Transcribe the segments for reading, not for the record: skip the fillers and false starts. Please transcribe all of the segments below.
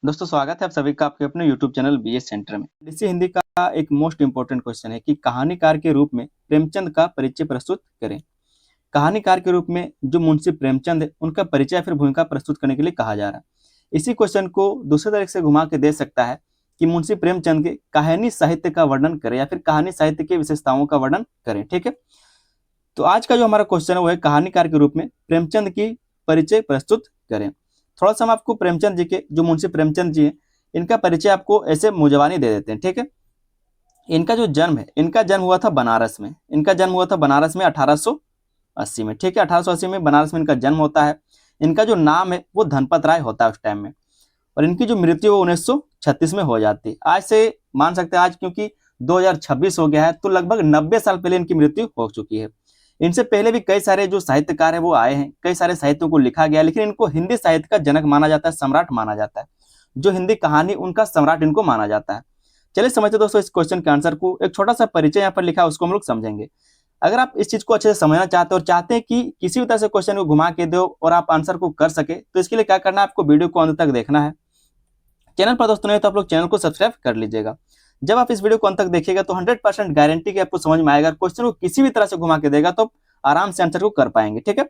दोस्तों स्वागत है आप सभी का आपके अपने YouTube चैनल बीएस सेंटर में। डीसी हिंदी का एक मोस्ट इंपोर्टेंट क्वेश्चन है कि कहानीकार के रूप में प्रेमचंद का परिचय प्रस्तुत करें। कहानीकार के रूप में जो मुंशी प्रेमचंद है उनका परिचय फिर भूमिका प्रस्तुत करने के लिए कहा जा रहा है। इसी क्वेश्चन को दूसरे तरीके से घुमा के दे सकता है कि मुंशी प्रेमचंद के कहानी साहित्य का वर्णन करें या फिर कहानी साहित्य की विशेषताओं का वर्णन करें। ठीक है, तो आज का जो हमारा क्वेश्चन है वो है कहानीकार के रूप में प्रेमचंद की परिचय प्रस्तुत करें। थोड़ा सा हम आपको प्रेमचंद जी के, जो मुंशी प्रेमचंद जी हैं, इनका परिचय आपको ऐसे मुजवानी दे देते हैं। ठीक है, इनका जो जन्म है, इनका जन्म हुआ था बनारस में। इनका जन्म हुआ था बनारस में 1880 में। ठीक है, 1880 में बनारस में इनका जन्म होता है। इनका जो नाम है वो धनपत राय होता है उस टाइम में, और इनकी जो मृत्यु वो 1936 में हो जाती है। आज से मान सकते हैं, आज क्योंकि 2026 हो गया है तो लगभग 90 साल पहले इनकी मृत्यु हो चुकी है। इनसे पहले भी कई सारे जो साहित्यकार है वो आए हैं, कई सारे साहित्यों को लिखा गया, लेकिन इनको हिंदी साहित्य का जनक माना जाता है, सम्राट माना जाता है। जो हिंदी कहानी, उनका सम्राट इनको माना जाता है। चलिए समझते दोस्तों इस क्वेश्चन के आंसर को। एक छोटा सा परिचय यहाँ पर लिखा है, उसको हम लोग समझेंगे। अगर आप इस चीज को अच्छे से समझना चाहते हो और चाहते हैं कि किसी भी तरह से क्वेश्चन को घुमा के दो और आप आंसर को कर सके, तो इसके लिए क्या करना है, आपको वीडियो को अंत तक देखना है। चैनल पर दोस्तों नहीं तो आप लोग चैनल को सब्सक्राइब कर लीजिएगा। जब आप इस वीडियो को अंत तक देखिएगा तो 100% गारंटी कि आपको समझ में आएगा। क्वेश्चन को किसी भी तरह से घुमा के देगा तो आराम से आंसर को कर पाएंगे। ठीक है,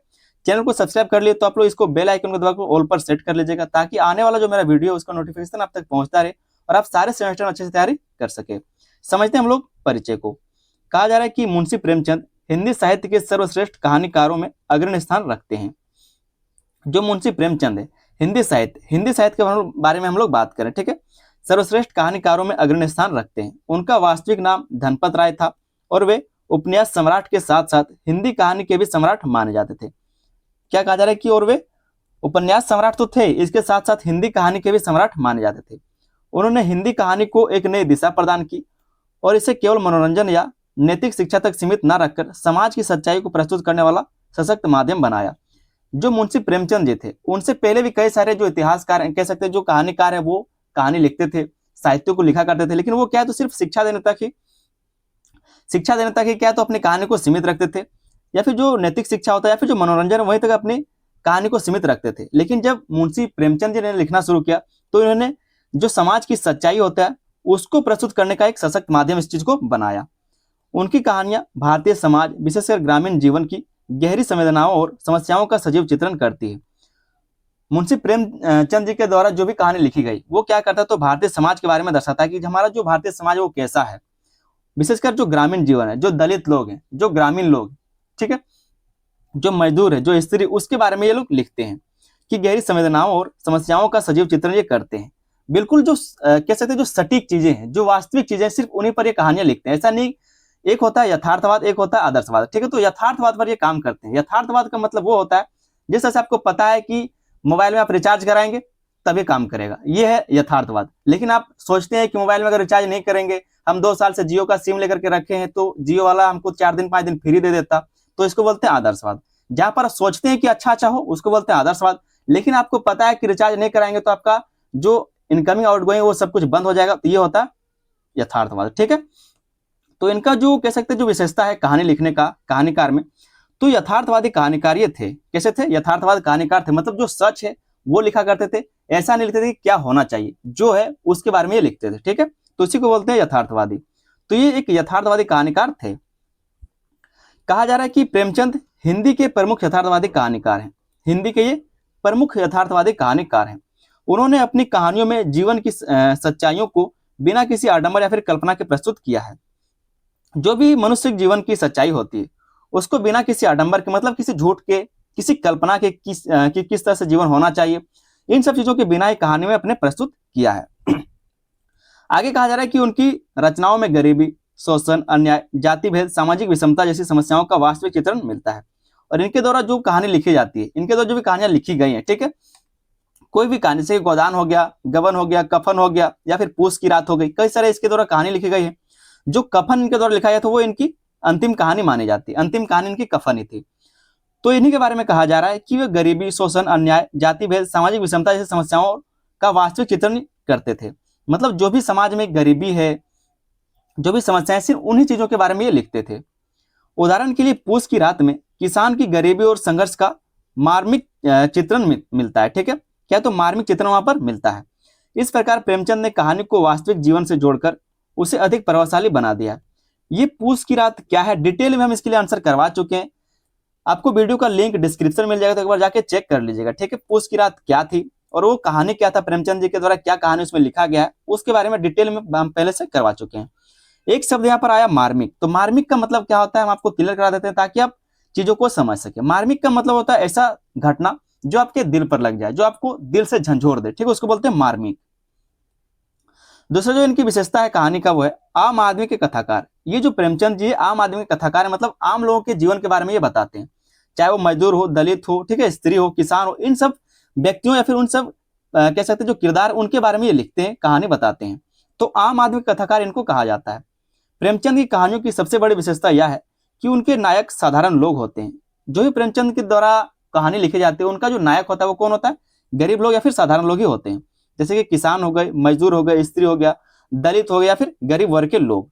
चैनल को सब्सक्राइब कर लिए तो आप लोग इसको बेल आइकन को दबाकर ऑल पर सेट कर लीजिएगा, ताकि आने वाला जो मेरा वीडियो है उसका नोटिफिकेशन आप तक पहुंचता रहे और आप सारे सेमेस्टर में अच्छे से तैयारी कर सके। समझते हैं हम लोग परिचय को। कहा जा रहा है कि मुंशी प्रेमचंद हिंदी साहित्य के सर्वश्रेष्ठ कहानीकारों में अग्रणी स्थान रखते हैं। जो मुंशी प्रेमचंद है, हिंदी साहित्य के बारे में हम लोग बात करें, ठीक है, सर्वश्रेष्ठ कहानीकारों में अग्रणी स्थान रखते हैं। उनका वास्तविक नाम धनपत राय था और वे उपन्यास सम्राट के साथ साथ हिंदी कहानी के भी सम्राट माने जाते थे। क्या कहा जा रहा है कि और वे उपन्यास सम्राट तो थे, इसके साथ साथ हिंदी कहानी के भी सम्राट माने जाते थे। उन्होंने हिंदी कहानी को एक नई दिशा प्रदान की और इसे केवल मनोरंजन या नैतिक शिक्षा तक सीमित न रखकर समाज की सच्चाई को प्रस्तुत करने वाला सशक्त माध्यम बनाया। जो मुंशी प्रेमचंद जी थे, उनसे पहले भी कई सारे जो इतिहासकार कह सकते हैं, जो कहानीकार है, वो कहानी लिखते थे, साहित्य को लिखा करते थे, लेकिन वो क्या है, तो सिर्फ शिक्षा देने तक ही क्या है, तो अपनी कहानी को सीमित रखते थे, या फिर जो नैतिक शिक्षा होता है या फिर जो मनोरंजन, वहीं तक अपनी कहानी को सीमित रखते थे। लेकिन जब मुंशी प्रेमचंद जी ने लिखना शुरू किया तो इन्होंने जो समाज की सच्चाई होता है उसको प्रस्तुत करने का एक सशक्त माध्यम इस चीज को बनाया। उनकी कहानियां भारतीय समाज, विशेषकर ग्रामीण जीवन की गहरी संवेदनाओं और समस्याओं का सजीव चित्रण करती है। मुंशी प्रेमचंद जी के द्वारा जो भी कहानी लिखी गई वो क्या करता है, तो भारतीय समाज के बारे में दर्शाता है कि हमारा जो भारतीय समाज वो कैसा है, विशेषकर जो ग्रामीण जीवन है, जो दलित लोग हैं, जो ग्रामीण लोग, ठीक है, जो मजदूर है, जो स्त्री, उसके बारे में ये लोग लिखते हैं कि गहरी संवेदनाओं और समस्याओं का सजीव चित्रण ये करते हैं। बिल्कुल जो कह सकते हैं जो सटीक चीजें हैं, जो वास्तविक चीजें, सिर्फ उन्हीं पर ये कहानियां लिखते हैं। ऐसा नहीं, एक होता है यथार्थवाद, एक होता है आदर्शवाद। ठीक है, तो यथार्थवाद पर ये काम करते हैं। यथार्थवाद का मतलब वो होता है जैसे आपको पता है कि मोबाइल में आप रिचार्ज कराएंगे तभी काम करेगा, ये है यथार्थवाद। लेकिन आप सोचते हैं कि मोबाइल में अगर रिचार्ज नहीं करेंगे, हम 2 साल से जियो का सिम लेकर के रखे हैं तो जियो वाला हमको 4 दिन 5 दिन फ्री दे देता, तो इसको बोलते हैं आदर्शवाद। जहां पर सोचते हैं कि अच्छा हो उसको बोलते हैं आदर्शवाद, लेकिन आपको पता है कि रिचार्ज नहीं कराएंगे तो आपका जो इनकमिंग आउटगोइंग वो सब कुछ बंद हो जाएगा, तो ये होता है यथार्थवाद। ठीक है, तो इनका जो कह सकते हैं जो विशेषता है कहानी लिखने का कहानीकार में, तो यथार्थवादी कहानीकार ये थे। कैसे थे? यथार्थवाद कहानीकार थे, मतलब जो सच है वो लिखा करते थे। ऐसा नहीं लिखते थे कि क्या होना चाहिए, जो है उसके बारे में ये लिखते थे। ठीक है, तो इसी को बोलते हैं यथार्थवादी। तो ये एक यथार्थवादी कहानीकार थे। कहा जा रहा है कि प्रेमचंद हिंदी के प्रमुख यथार्थवादी कहानीकार हैं। हिंदी के ये प्रमुख यथार्थवादी कहानीकार हैं। उन्होंने अपनी कहानियों में जीवन की सच्चाइयों को बिना किसी आडंबर या फिर कल्पना के प्रस्तुत किया है। जो भी मनुष्य जीवन की सच्चाई होती है उसको बिना किसी आडंबर के, मतलब किसी झूठ के, किसी कल्पना के, किस तरह से जीवन होना चाहिए, इन सब चीजों के बिना एक कहानी में अपने प्रस्तुत किया है। आगे कहा जा रहा है कि उनकी रचनाओं में गरीबी, शोषण, अन्याय, जाति भेद, सामाजिक विषमता जैसी समस्याओं का वास्तविक चित्रण मिलता है। और इनके द्वारा जो कहानी लिखी जाती है, इनके द्वारा जो भी कहानियां लिखी गई हैं, ठीक है, कोई भी कहानी, जैसे गोदान हो गया, गबन हो गया, कफन हो गया, या फिर पूस की रात हो गई, कई सारे इसके द्वारा कहानी लिखी गई है। जो कफन इनके द्वारा लिखा गया था वो इनकी अंतिम कहानी मानी जाती है। अंतिम कहानी इनकी कफन ही थी। तो इन्हीं के बारे में कहा जा रहा है कि वे गरीबी, शोषण, अन्याय, जाति भेद, सामाजिक विषमता जैसी समस्याओं का वास्तविक चित्रण करते थे। मतलब जो भी समाज में गरीबी है, जो भी समस्याएं, सिर्फ उन्हीं चीजों के बारे में ये लिखते थे। उदाहरण के लिए पूस की रात में किसान की गरीबी और संघर्ष का मार्मिक चित्रण मिलता है। ठीक है, क्या तो मार्मिक चित्रण वहां पर मिलता है। इस प्रकार प्रेमचंद ने कहानी को वास्तविक जीवन से जोड़कर उसे अधिक प्रभावशाली बना दिया। ये पूस की रात क्या है, डिटेल में हम इसके लिए आंसर करवा चुके हैं। आपको वीडियो का लिंक डिस्क्रिप्शन मिल जाएगा, तो एक बार जाके चेक कर लीजिएगा, ठीक है। पूस की रात क्या थी और वो कहानी क्या था, प्रेमचंद जी के द्वारा क्या कहानी उसमें लिखा गया है, उसके बारे में डिटेल में हम पहले से करवा चुके हैं। एक शब्द यहाँ पर आया मार्मिक। तो मार्मिक का मतलब क्या होता है हम आपको क्लियर करा देते हैं ताकि आप चीजों को समझ सके। मार्मिक का मतलब होता है ऐसा घटना जो आपके दिल पर लग जाए, जो आपको दिल से झंझोर दे, ठीक है, उसको बोलते हैं मार्मिक। दूसरा जो इनकी विशेषता है कहानी का वो है आम आदमी के कथाकार। ये जो प्रेमचंद जी आम आदमी के कथाकार है, मतलब आम लोगों के जीवन के बारे में ये बताते हैं, चाहे वो मजदूर हो, दलित हो, ठीक है, स्त्री हो, किसान हो, इन सब व्यक्तियों या फिर उन सब कह सकते हैं जो किरदार, उनके बारे में ये लिखते हैं, कहानी बताते हैं। तो आम आदमी के कथाकार इनको कहा जाता है। प्रेमचंद की कहानियों की सबसे बड़ी विशेषता यह है कि उनके नायक साधारण लोग होते हैं। जो भी प्रेमचंद के द्वारा कहानी लिखी जाती है, उनका जो नायक होता है वो कौन होता है, गरीब लोग या फिर साधारण लोग ही होते हैं। जैसे कि किसान हो गए, मजदूर हो गए, स्त्री हो गया, दलित हो गया, या फिर गरीब वर्ग के लोग।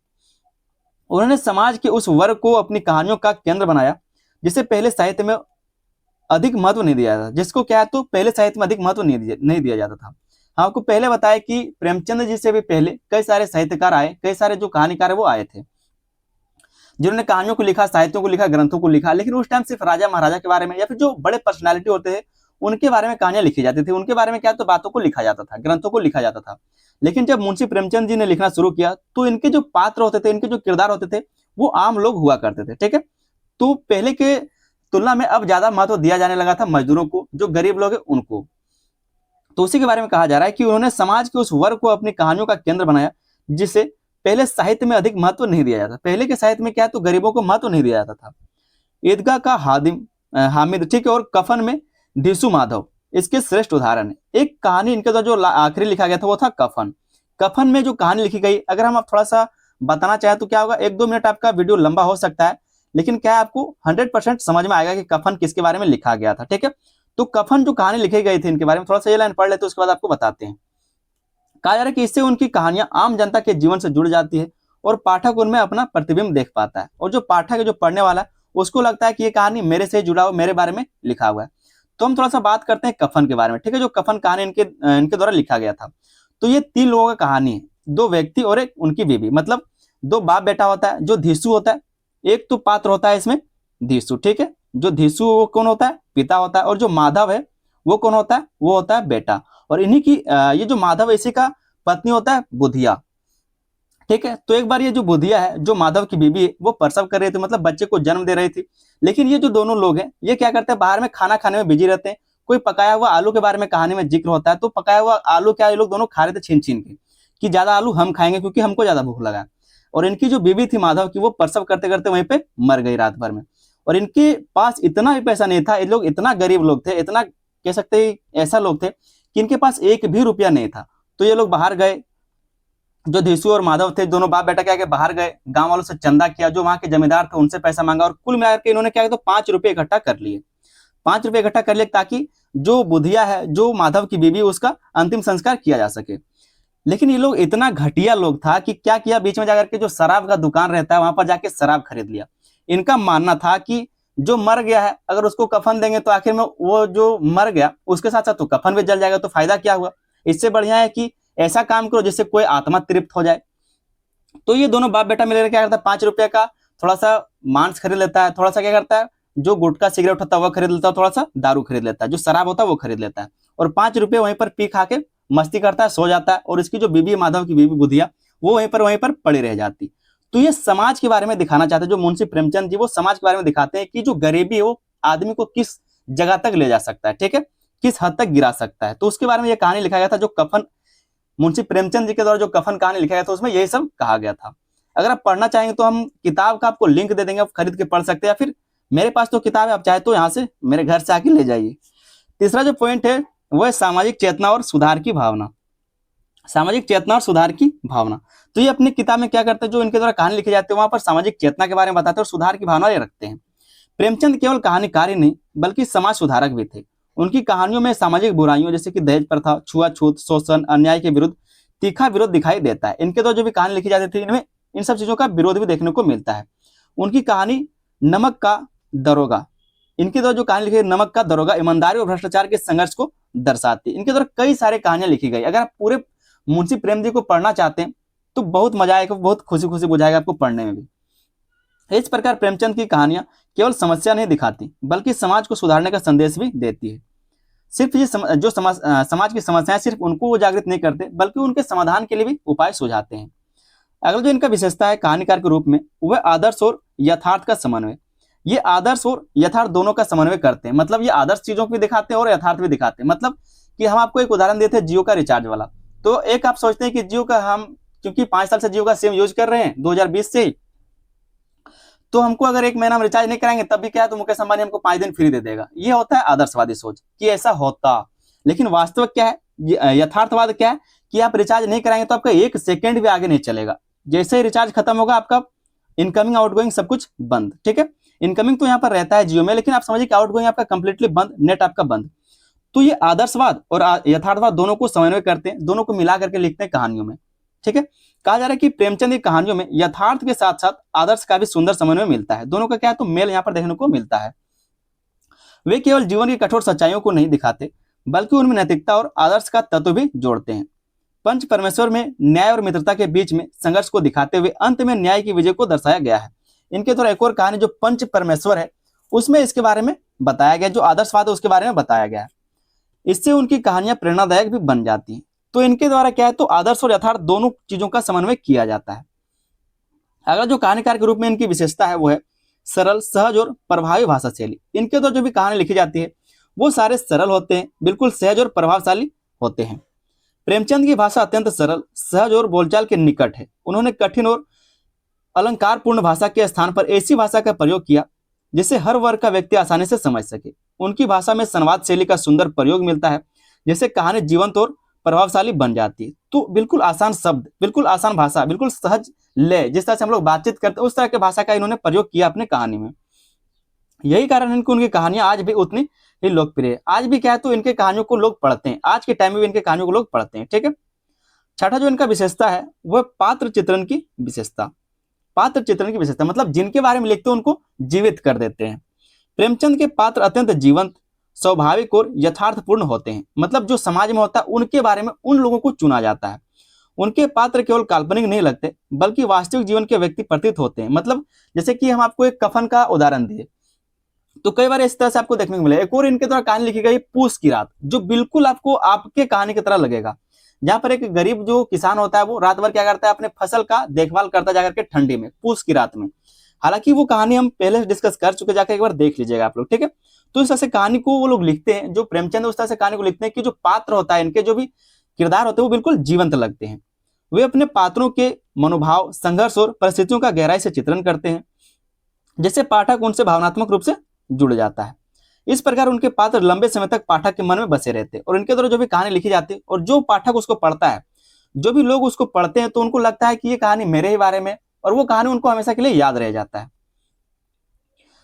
उन्होंने समाज के उस वर्ग को अपनी कहानियों का केंद्र बनाया जिसे पहले साहित्य में अधिक महत्व नहीं दिया जाता। जिसको क्या है, तो पहले साहित्य में अधिक महत्व नहीं दिया जाता था। हम आपको पहले बताया कि प्रेमचंद जी से भी पहले कई सारे साहित्यकार आए, कई सारे जो कहानीकार है वो आए थे, जिन्होंने कहानियों को लिखा, साहित्यों को लिखा, ग्रंथों को लिखा। लेकिन उस टाइम सिर्फ राजा महाराजा के बारे में या फिर जो बड़े पर्सनालिटी होते थे उनके बारे में कहानियां लिखी जाती थी, उनके बारे में क्या तो बातों को लिखा जाता था, ग्रंथों को लिखा जाता था। लेकिन जब मुंशी प्रेमचंद जी ने लिखना शुरू किया तो इनके जो पात्र होते थे, इनके जो किरदार होते थे वो आम लोग हुआ करते थे, ठीक है। तो पहले के तुलना में अब ज्यादा महत्व दिया जाने लगा था मजदूरों को, जो गरीब लोग हैं उनको। तो उसी के बारे में कहा जा रहा है कि उन्होंने समाज के उस वर्ग को अपनी कहानियों का केंद्र बनाया जिसे पहले साहित्य में अधिक महत्व नहीं दिया जाता। पहले के साहित्य में क्या है तो गरीबों को महत्व नहीं दिया जाता था। ईदगाह का हामिद, ठीक है, और कफन में ढीसू माधव इसके श्रेष्ठ उदाहरण है। एक कहानी इनके द्वारा जो आखिरी लिखा गया था वो था कफन। कफन में जो कहानी लिखी गई, अगर हम आप थोड़ा सा बताना चाहे तो क्या होगा, 1-2 मिनट आपका वीडियो लंबा हो सकता है, लेकिन क्या है आपको 100% समझ में आएगा कि कफन किसके बारे में लिखा गया था, ठीक है। तो कफन जो कहानी लिखी गई थी इनके बारे में थोड़ा सा ये लाइन पढ़ लेते, उसके बाद आपको बताते हैं। कहा जा रहा है कि इससे उनकी कहानियां आम जनता के जीवन से जुड़ जाती है और पाठक उनमें अपना प्रतिबिंब देख पाता है, और जो पाठक है, जो पढ़ने वाला है, उसको लगता है कि ये कहानी मेरे से जुड़ा हुआ, मेरे बारे में लिखा हुआ है। तो हम थोड़ा सा बात करते हैं कफन के बारे में, ठीक है, जो कफन कहानी इनके द्वारा लिखा गया था। तो ये 3 लोगों का कहानी है, 2 व्यक्ति और एक उनकी बीवी, मतलब 2 बाप बेटा होता है। जो धीसू होता है, एक तो पात्र होता है इसमें धीसू, ठीक है। जो धीसू वो कौन होता है, पिता होता है, और जो माधव है वो कौन होता है, वो होता है बेटा। और इन्हीं की ये जो माधव है इसी का पत्नी होता है बुधिया, ठीक है। तो एक बार ये जो बुधिया है, जो माधव की बीबी है, वो प्रसव कर रही थी, मतलब बच्चे को जन्म दे रही थी। लेकिन ये जो दोनों लोग हैं ये क्या करते हैं, बाहर में खाना खाने में बिजी रहते हैं। कोई पकाया हुआ आलू के बारे में कहानी में जिक्र होता है, तो पकाया हुआ आलू क्या ये लोग दोनों खा रहे थे छीन छीन के, कि ज्यादा आलू हम खाएंगे क्योंकि हमको ज्यादा भूख लगा है। और इनकी जो बीबी थी माधव की, वो प्रसव करते करते वहीं पे मर गई रात भर में। और इनके पास इतना भी पैसा नहीं था, ये लोग इतना गरीब लोग थे, इतना कह सकते हैं ऐसा लोग थे कि इनके पास 1 भी रुपया नहीं था। तो ये लोग बाहर गए, जो धीसू और माधव थे दोनों बाप बेटा क्या बाहर गए, गांव वालों से चंदा किया, जो वहां के जमींदार थे उनसे पैसा मांगा, और कुल मिलाकर के इन्होंने क्या किया तो 5 रुपए इकट्ठा कर लिए। 5 रुपए इकट्ठा कर लिए ताकि जो बुधिया है, जो माधव की बीवी, उसका अंतिम संस्कार किया जा सके। लेकिन ये लोग इतना घटिया लोग था कि क्या किया, बीच में जाकर के जो शराब का दुकान रहता है वहां पर जाके शराब खरीद लिया। इनका मानना था कि जो मर गया है अगर उसको कफन देंगे तो आखिर में वो जो मर गया उसके साथ साथ तो कफन भी जल जाएगा, तो फायदा क्या हुआ। इससे बढ़िया है कि ऐसा काम करो जिससे कोई आत्मा तृप्त हो जाए। तो ये दोनों बाप बेटा मिलकर क्या करता है, 5 रुपए का थोड़ा सा मांस खरीद लेता है, थोड़ा सा क्या करता है, जो गुटखा सिगरेट होता है वो खरीद लेता है, थोड़ा सा दारू खरीद लेता है, जो शराब होता है वो खरीद लेता है, और 5 रुपए वहीं पर पी खा के मस्ती करता है, सो जाता है। और इसकी जो बीबी माधव की बीबी बुधिया, वो वहीं पर पड़ी रह जाती। तो ये समाज के बारे में दिखाना चाहते हैं, जो मुंशी प्रेमचंद जी वो समाज के बारे में दिखाते हैं कि जो गरीबी है वो आदमी को किस जगह तक ले जा सकता है, ठीक है, किस हद तक गिरा सकता है। तो उसके बारे में ये कहानी लिखा गया था, जो कफन मुंशी प्रेमचंद जी के द्वारा जो कफन कहानी लिखा गया था उसमें यही सब कहा गया था। अगर आप पढ़ना चाहेंगे तो हम किताब का आपको लिंक दे देंगे, आप खरीद के पढ़ सकते हैं, या फिर मेरे पास तो किताब है, आप चाहे तो यहाँ से मेरे घर से आके ले जाइए। तीसरा जो पॉइंट है वो है सामाजिक चेतना और सुधार की भावना। सामाजिक चेतना और सुधार की भावना, तो ये अपनी किताब में क्या करते हैं, जो इनके द्वारा कहानी लिखी जाती है वहां पर सामाजिक चेतना के बारे में बताते हैं और सुधार की भावना ये रखते हैं। प्रेमचंद केवल कहानीकार ही नहीं बल्कि समाज सुधारक भी थे। उनकी कहानियों में सामाजिक बुराइयों जैसे कि दहेज प्रथा, छुआछूत, शोषण, अन्याय के विरुद्ध तीखा विरोध दिखाई देता है। इनके द्वारा जो भी कहानी लिखी जाती थी इनमें इन सब चीजों का विरोध भी देखने को मिलता है। उनकी कहानी नमक का दरोगा, इनके द्वारा जो कहानी लिखी है नमक का दरोगा ईमानदारी और भ्रष्टाचार के संघर्ष को दर्शाती है। इनके द्वारा कई सारे कहानियां लिखी गई। अगर आप पूरे मुंशी प्रेम जी को पढ़ना चाहते हैं तो बहुत मजा आएगा, बहुत खुशी खुशी बुझाएगा आपको पढ़ने में भी। इस प्रकार प्रेमचंद की कहानियां केवल समस्या नहीं दिखाती बल्कि समाज को सुधारने का संदेश भी देती है। सिर्फ ये जो समाज की समस्याएं सिर्फ उनको वो जागृत नहीं करते बल्कि उनके समाधान के लिए भी उपाय सुझाते हैं। अगला जो इनका विशेषता है कहानीकार के रूप में वह आदर्श और यथार्थ का समन्वय। ये आदर्श और यथार्थ दोनों का समन्वय करते हैं, मतलब ये आदर्श चीजों को भी दिखाते हैं और यथार्थ भी दिखाते हैं। मतलब कि हम आपको एक उदाहरण देते हैं जियो का रिचार्ज वाला, तो एक आप सोचते हैं कि जियो का हम क्योंकि 5 साल से जियो का सिम यूज कर रहे हैं 2020 से ही, तो हमको अगर 1 महीना हम रिचार्ज नहीं कराएंगे तब भी क्या है तो मुकेश अंबानी हमको 5 दिन फ्री दे देगा। ये होता है आदर्शवादी सोच कि ऐसा होता, लेकिन वास्तविक क्या है, यथार्थवाद क्या है कि आप रिचार्ज नहीं कराएंगे तो आपका 1 सेकेंड भी आगे नहीं चलेगा। जैसे ही रिचार्ज खत्म होगा आपका इनकमिंग आउटगोइंग सब कुछ बंद। ठीक है, इनकमिंग तो यहाँ पर रहता है जियो में, लेकिन आप समझिए कि आउटगोइंग आपका कंप्लीटली बंद, नेट आपका बंद। तो ये आदर्शवाद और यथार्थवाद दोनों को समन्वय करते हैं, दोनों को मिला करके लिखते हैं कहानियों में। ठीक है, कहा जा रहा है कि प्रेमचंद की कहानियों में यथार्थ के साथ साथ आदर्श का भी सुंदर समन्वय मिलता है। दोनों का क्या है तो मेल यहाँ पर देखने को मिलता है। वे केवल जीवन की कठोर सच्चाइयों को नहीं दिखाते बल्कि उनमें नैतिकता और आदर्श का तत्व भी जोड़ते हैं। पंच परमेश्वर में न्याय और मित्रता के बीच में संघर्ष को दिखाते हुए अंत में न्याय की विजय को दर्शाया गया है। इनके द्वारा एक और कहानी जो पंच परमेश्वर है उसमें इसके बारे में बताया गया, जो आदर्शवाद है उसके बारे में बताया गया है। इससे उनकी कहानियां प्रेरणादायक भी बन जाती हैं। तो इनके द्वारा क्या है तो आदर्श और यथार्थ दोनों चीजों का समन्वय किया जाता है। अगला जो कहानीकार के रूप में इनकी विशेषता है वो है सरल, सहज और प्रभावी भाषा शैली। इनके द्वारा जो भी कहानी लिखी जाती है वो सारे सरल होते हैं, बिल्कुल सहज और प्रभावशाली होते हैं। प्रेमचंद की भाषा अत्यंत सरल, सहज और बोलचाल के निकट है। उन्होंने कठिन और अलंकारपूर्ण भाषा के स्थान पर ऐसी भाषा का प्रयोग किया जिसे हर वर्ग का व्यक्ति आसानी से समझ सके। उनकी भाषा में संवाद शैली का सुंदर प्रयोग मिलता है, जिससे कहानी जीवंत और प्रभावशाली बन जाती है। तो बिल्कुल आसान शब्द, बिल्कुल आसान भाषा, बिल्कुल सहज लय, जिस तरह से हम लोग बातचीत करते हैं उस तरह की भाषा का इन्होंने प्रयोग किया अपने कहानी में। यही कारण है कि उनकी कहानियां आज भी उतनी ही लोकप्रिय है। आज भी क्या है तो इनके कहानियों को लोग पढ़ते हैं, आज के टाइम में भी इनके कहानियों को लोग पढ़ते हैं। ठीक है, छठा जो इनका विशेषता है वह पात्र चित्रण की विशेषता। पात्र चित्रण की विशेषता मतलब जिनके बारे में लिखते हैं उनको जीवित कर देते हैं। प्रेमचंद के पात्र अत्यंत जीवंत, स्वाभाविक और यथार्थपूर्ण होते हैं। मतलब जो समाज में होता है उनके बारे में उन लोगों को चुना जाता है। उनके पात्र केवल काल्पनिक नहीं लगते बल्कि वास्तविक जीवन के व्यक्ति प्रतीत होते हैं। मतलब जैसे कि हम आपको एक कफन का उदाहरण दिए तो कई बार इस तरह से आपको देखने को मिले। एक और इनके द्वारा कहानी लिखी गई पूस की रात, जो बिल्कुल आपको आपके कहानी की तरह लगेगा, जहां पर एक गरीब जो किसान होता है वो रात भर क्या करता है अपने फसल का देखभाल करता जाकर के ठंडी में, पूस की रात में। हालांकि वो कहानी हम पहले डिस्कस कर चुके, जाकर एक बार देख लीजिएगा आप लोग। ठीक है, तो इस तरह से कहानी को वो लोग लिखते हैं, जो प्रेमचंद उस तरह से कहानी को लिखते हैं कि जो पात्र होता है, इनके जो भी किरदार होते हैं वो बिल्कुल जीवंत लगते हैं। वे अपने पात्रों के मनोभाव, संघर्ष और परिस्थितियों का गहराई से चित्रण करते हैं, जिससे पाठक उनसे भावनात्मक रूप से जुड़ जाता है। इस प्रकार उनके पात्र लंबे समय तक पाठक के मन में बसे रहते हैं और इनके द्वारा जो भी कहानी लिखी जाती है और जो पाठक उसको पढ़ता है, जो भी लोग उसको पढ़ते हैं तो उनको लगता है कि ये कहानी मेरे ही बारे में, और वो कहानी उनको हमेशा के लिए याद रह जाता है।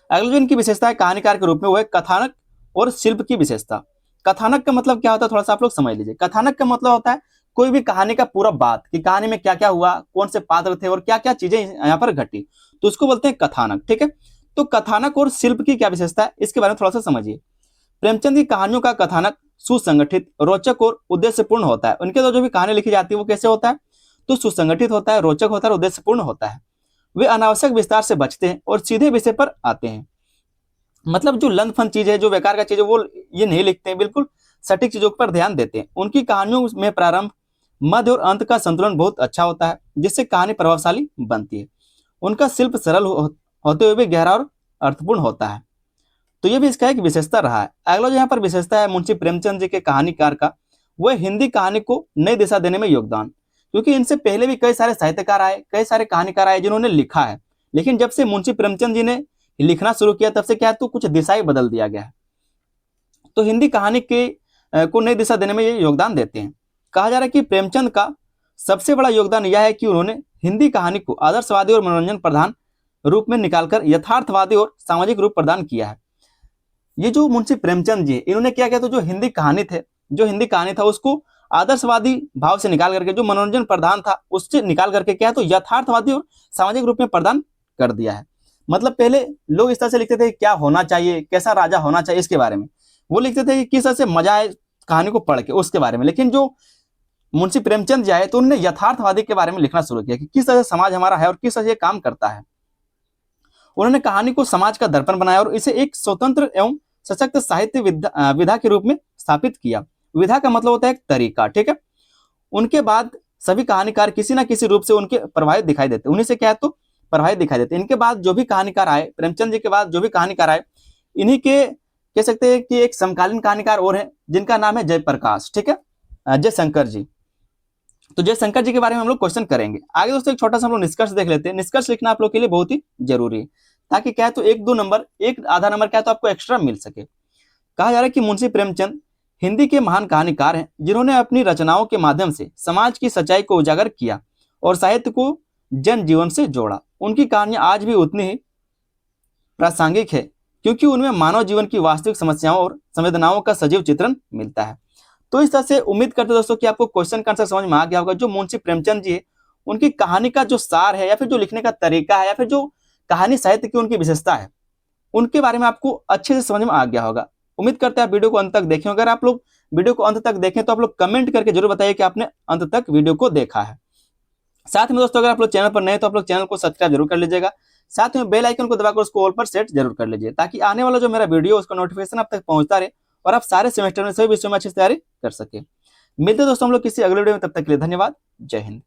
अगली जो इनकी विशेषता है कहानीकार के रूप में वो है कथानक और शिल्प की विशेषता। कथानक का मतलब क्या होता है थोड़ा सा आप लोग समझ लीजिए। कथानक का मतलब होता है कोई भी कहानी का पूरा बात, कि कहानी में क्या क्या हुआ, कौन से पात्र थे और क्या क्या चीजें यहाँ पर घटी, तो उसको बोलते हैं कथानक। ठीक है, तो कथानक और शिल्प की क्या विशेषता है इसके बारे में थोड़ा सा समझिए। प्रेमचंद की कहानियों का कथानक सुसंगठित, रोचक और उद्देश्यपूर्ण होता है। उनके द्वारा जो भी कहानी लिखी जाती है वो कैसे होता है तो सुसंगठित होता है, रोचक होता है, उद्देश्यपूर्ण होता है। वे अनावश्यक विस्तार से बचते हैं और सीधे विषय पर आते हैं। मतलब जो लंद फंद चीज है, जो बेकार का चीज है, वो ये नहीं लिखते हैं, बिल्कुल सटीक चीजों पर ध्यान देते हैं। उनकी कहानियों में प्रारंभ, मध्य और अंत का संतुलन बहुत अच्छा होता है, जिससे कहानी प्रभावशाली बनती है। उनका शिल्प सरल होते हुए भी गहरा और अर्थपूर्ण होता है। तो ये भी इसका एक विशेषता रहा है। अगला जो यहाँ पर विशेषता है मुंशी प्रेमचंद जी के कहानीकार का, वह हिंदी कहानी को नई दिशा देने में योगदान। क्योंकि इनसे पहले भी कई सारे साहित्यकार आए, कई सारे कहानीकार आए जिन्होंने लिखा है, लेकिन जब से मुंशी प्रेमचंद जी ने लिखना शुरू किया तब से क्या है तो कुछ दिशा ही बदल दिया गया है। तो हिंदी कहानी के को नई दिशा देने में ये योगदान देते हैं। कहा जा रहा है कि प्रेमचंद का सबसे बड़ा योगदान यह है कि उन्होंने हिंदी कहानी को आदर्शवादी और मनोरंजन प्रधान रूप में निकालकर यथार्थवादी और सामाजिक रूप प्रदान किया है। ये जो मुंशी प्रेमचंद जी इन्होंने क्या किया तो जो हिंदी कहानी था उसको आदर्शवादी भाव से निकाल करके, जो मनोरंजन प्रधान था उससे निकाल करके क्या है तो यथार्थवादी और सामाजिक रूप में प्रदान कर दिया है। मतलब पहले लोग इस तरह से लिखते थे क्या होना चाहिए, कैसा राजा होना चाहिए, इसके बारे में वो लिखते थे कि किस तरह से मजा आए कहानी को पढ़ के उसके बारे में। लेकिन जो मुंशी प्रेमचंद जी आए तो उन्होंने यथार्थवादी के बारे में लिखना शुरू किया कि किस तरह से समाज हमारा है और किस तरह से काम करता है। उन्होंने कहानी को समाज का दर्पण बनाया और इसे एक स्वतंत्र एवं सशक्त साहित्य विधा के रूप में स्थापित किया। विधा का मतलब होता है एक तरीका, ठीक है। उनके बाद सभी कहानीकार किसी ना किसी रूप से उनके प्रभावित दिखाई देते, उन्हीं से क्या है तो प्रभावित दिखाई देते। इनके बाद जो भी कहानीकार आए, प्रेमचंद जी के बाद जो भी कहानीकार आए, इन्हीं के कह सकते हैं कि एक समकालीन कहानीकार और हैं जिनका नाम है जयप्रकाश, ठीक है, जयशंकर जी। तो जयशंकर जी के बारे में हम लोग क्वेश्चन करेंगे। आगे दोस्तों एक छोटा सा हम लोग निष्कर्ष देख लेते हैं। निष्कर्ष लिखना आप लोग के लिए बहुत ही जरूरी है, ताकि क्या है तो एक दो नंबर, एक आधा नंबर क्या है तो आपको एक्स्ट्रा मिल सके। कहा जा रहा है कि मुंशी प्रेमचंद हिंदी के महान कहानीकार हैं जिन्होंने अपनी रचनाओं के माध्यम से समाज की सच्चाई को उजागर किया और साहित्य को जन जीवन से जोड़ा। उनकी कहानियां आज भी उतनी ही प्रासंगिक है क्योंकि उनमें मानव जीवन की वास्तविक समस्याओं और संवेदनाओं का सजीव चित्रण मिलता है। तो इस तरह से उम्मीद करते दोस्तों कि आपको क्वेश्चन का आंसर समझ में आ गया होगा। जो मुंशी प्रेमचंद जी है उनकी कहानी का जो सार है या फिर जो लिखने का तरीका है या फिर जो कहानी साहित्य की उनकी विशेषता है, उनके बारे में आपको अच्छे से समझ में आ गया होगा। उम्मीद करते हैं आप वीडियो को अंत तक देखें। अगर आप लोग वीडियो को अंत तक देखें तो आप लोग कमेंट करके जरूर बताइए कि आपने अंत तक वीडियो को देखा है। साथ में दोस्तों अगर आप लोग चैनल पर नए तो आप लोग चैनल को सब्सक्राइब जरूर कर लीजिएगा। साथ में बेल आइकन को दबाकर उसको ऑल पर सेट जरूर कर लीजिए, ताकि आने वाला जो मेरा वीडियो उसका नोटिफिकेशन आप तक पहुंचता रहे और आप सारे सेमेस्टर में सभी विषयों में अच्छी तैयारी कर सके। मिलते दोस्तों हम लोग किसी अगले वीडियो में, तब तक के लिए धन्यवाद। जय हिंद।